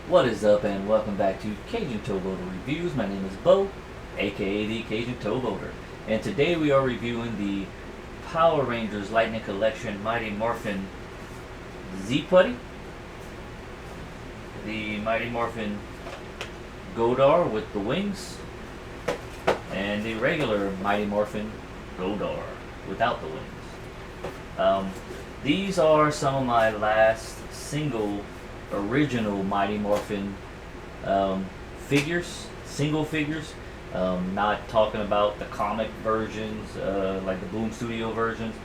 What is up, and welcome back to TheKjnTowboater Reviews. My name is Bo, aka TheKjnTowboater, and today we are reviewing the Power Rangers Lightning Collection Mighty Morphin Z Putty, the Mighty Morphin Goldar with the wings, and the regular Mighty Morphin Goldar without the wings. These are some of my last original Mighty Morphin figures, single figures. Not talking about the comic versions, like the Boom Studio versions,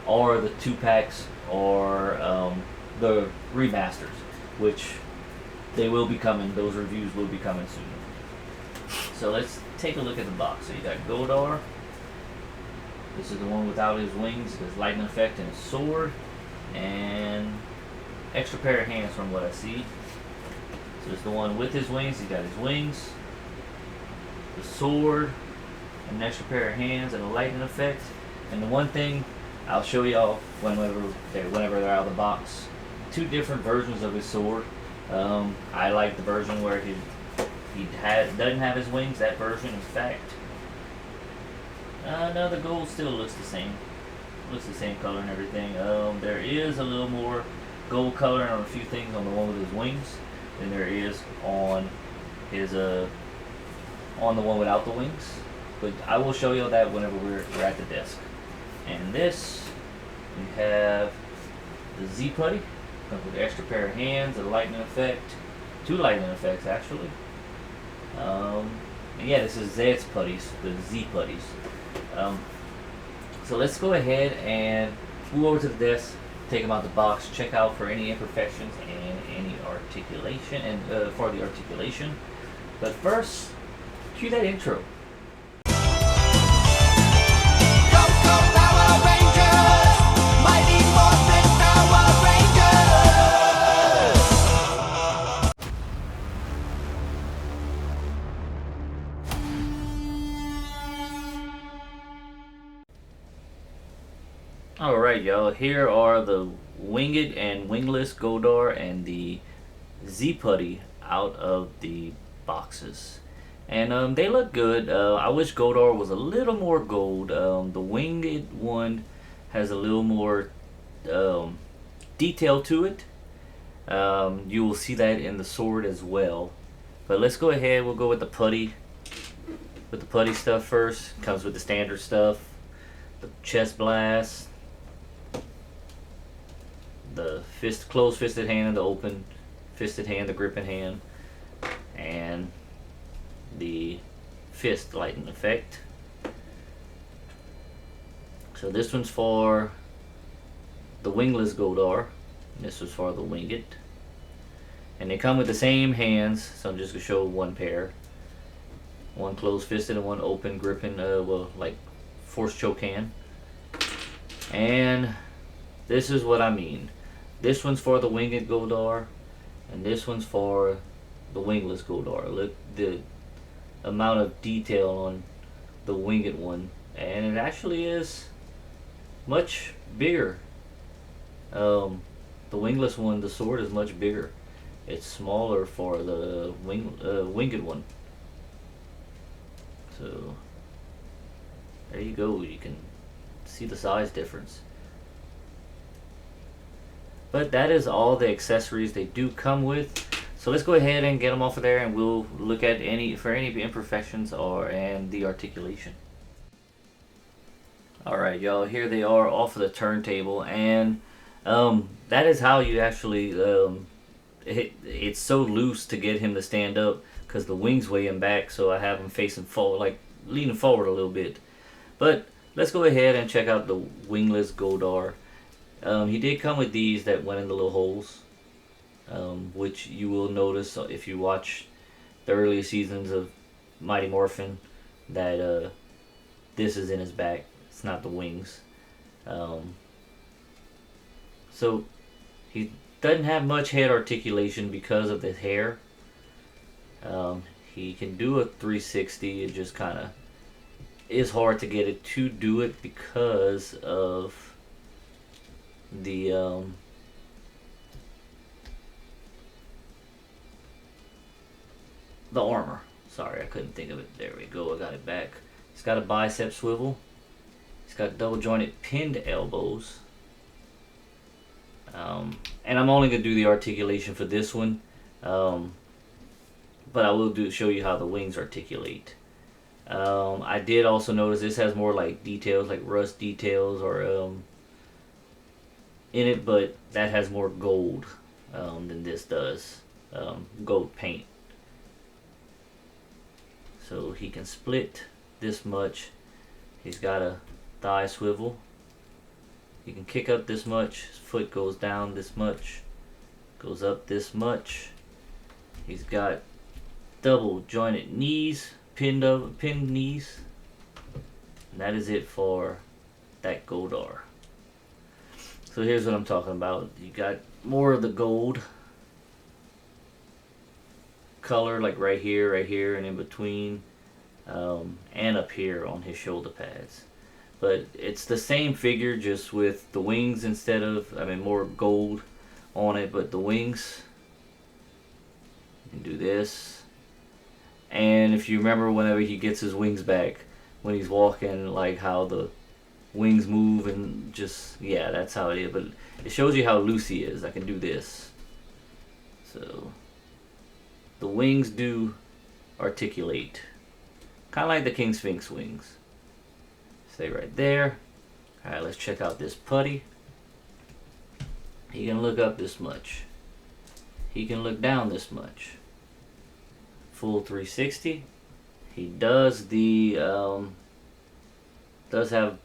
or the 2-packs, or the remasters, which they will be coming. Those reviews will be coming soon. So let's take a look at the box. So you got Goldar. This is the one without his wings, his lightning effect, and his sword, and extra pair of hands from what I see. So it's the one with his wings. He's got his wings, the sword, an extra pair of hands, and a lightning effect. And the one thing I'll show y'all whenever they're out of the box, two different versions of his sword. I like the version where he doesn't have his wings. That version, in fact. No, the gold still looks the same. Looks the same color and everything. There is a little more gold color on a few things on the one with his wings than there is on his on the one without the wings. But I will show you that whenever we're at the desk. And this, we have the Z Putty. Comes with an extra pair of hands, a lightning effect, two lightning effects actually. And yeah, this is Zed's putties, the Z putties. So let's go ahead and move over to the desk, take them out the box, check out for any imperfections and any articulation, and for the articulation. But first, cue that intro. Alright, y'all, here are the winged and wingless Goldar and the Z Putty out of the boxes. And they look good. I wish Goldar was a little more gold. The winged one has a little more detail to it. You will see that in the sword as well. But let's go ahead, we'll go with the putty. With the putty stuff first. Comes with the standard stuff. The chest blast. The closed fisted hand and the open fisted hand, the gripping hand, and the fist lightning effect. So this one's for the wingless Goldar. This was for the winged. And they come with the same hands, so I'm just going to show one pair. One closed fisted and one open gripping, like force choke hand. And this is what I mean. This one's for the winged Goldar, and this one's for the wingless Goldar. Look the amount of detail on the winged one, and it actually is much bigger. The wingless one, the sword is much bigger. It's smaller for the winged one. So there you go. You can see the size difference. But that is all the accessories they do come with. So let's go ahead and get them off of there, and we'll look at any imperfections and the articulation. Alright, y'all, here they are off of the turntable, and that is how you actually it's so loose to get him to stand up, because the wings weigh him back, so I have him facing forward, like leaning forward a little bit. But let's go ahead and check out the wingless Goldar. He did come with these that went in the little holes, which you will notice if you watch the earlier seasons of Mighty Morphin, that this is in his back. It's not the wings. So he doesn't have much head articulation because of the hair. He can do a 360. It just kind of is hard to get it to do it because of the the armor. Sorry, I couldn't think of it. There we go, I got it back. He's got a bicep swivel. He's got double jointed pinned elbows. And I'm only gonna do the articulation for this one, but I will show you how the wings articulate. I did also notice this has more like details, like rust details, or in it, but that has more gold than this does, gold paint. So he can split this much. He's got a thigh swivel. He can kick up this much. His foot goes down this much, goes up this much. He's got double jointed knees, pinned knees. And that is it for that Goldar. So here's what I'm talking about. You got more of the gold color, like right here, and in between, and up here on his shoulder pads. But it's the same figure, just with the wings instead of, more gold on it, but the wings, you can do this. And if you remember, whenever he gets his wings back, when he's walking, like how the wings move, and just, yeah, that's how it is. But it shows you how loose he is. I can do this. So the wings do articulate, kind of like the King Sphinx wings. Stay right there. Alright, let's check out this Putty. He can look up this much. He can look down this much. Full 360. He does the does have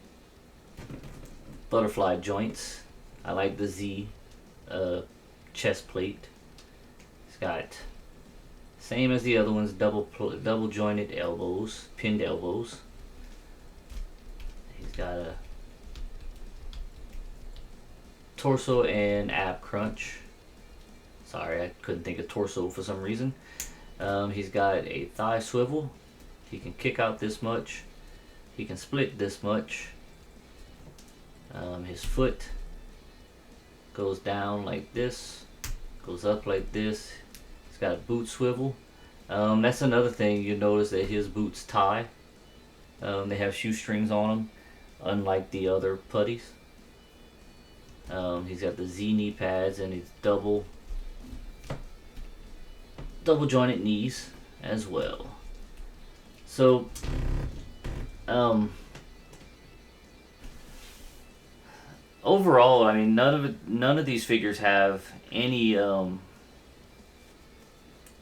butterfly joints. I like the Z chest plate. He's got, same as the other ones, double jointed elbows, pinned elbows. He's got a torso and ab crunch. Sorry, I couldn't think of torso for some reason. He's got a thigh swivel. He can kick out this much. He can split this much. His foot goes down like this, goes up like this. He's got a boot swivel. That's another thing you notice, that his boots tie. They have shoestrings on them, unlike the other putties. He's got the Z knee pads, and he's double jointed knees as well. So overall, none of these figures have any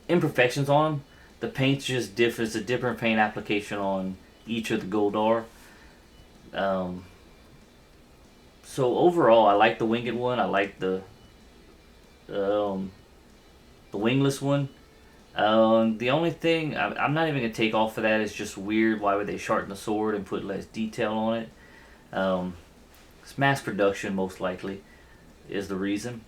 imperfections on them. The paint's just different. It's a different paint application on each of the Goldar. So overall, I like the winged one. I like the wingless one. The only thing I'm not even gonna take off of that, is just weird. Why would they sharpen the sword and put less detail on it? It's mass production, most likely, is the reason.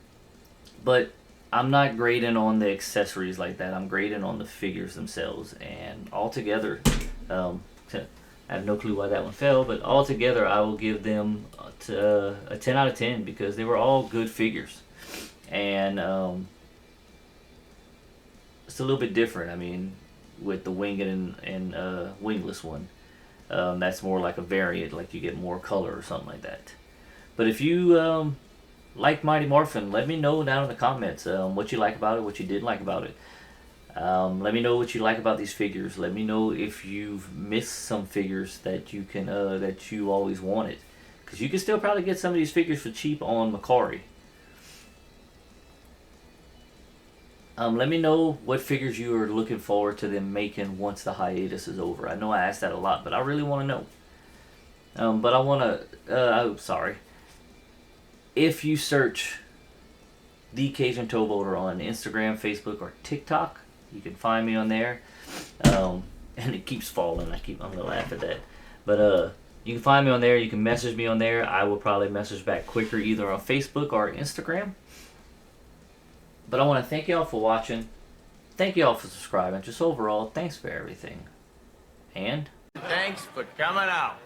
But I'm not grading on the accessories like that. I'm grading on the figures themselves, and altogether, I have no clue why that one fell, but altogether I will give them a 10 out of 10, because they were all good figures. And it's a little bit different, with the winged and wingless one. That's more like a variant, like you get more color or something like that. But if you like Mighty Morphin, let me know down in the comments what you like about it, what you didn't like about it. Let me know what you like about these figures. Let me know if you've missed some figures that you can that you always wanted, because you can still probably get some of these figures for cheap on Mercari. Let me know what figures you are looking forward to them making once the hiatus is over. I know I asked that a lot, but I really want to know. But I want to, if you search TheKjnTowboater on Instagram, Facebook, or TikTok, you can find me on there. And it keeps falling. I'm gonna laugh at that. But you can find me on there. You can message me on there. I will probably message back quicker, either on Facebook or Instagram. But I want to thank y'all for watching. Thank y'all for subscribing. Just overall, thanks for everything. And thanks for coming out.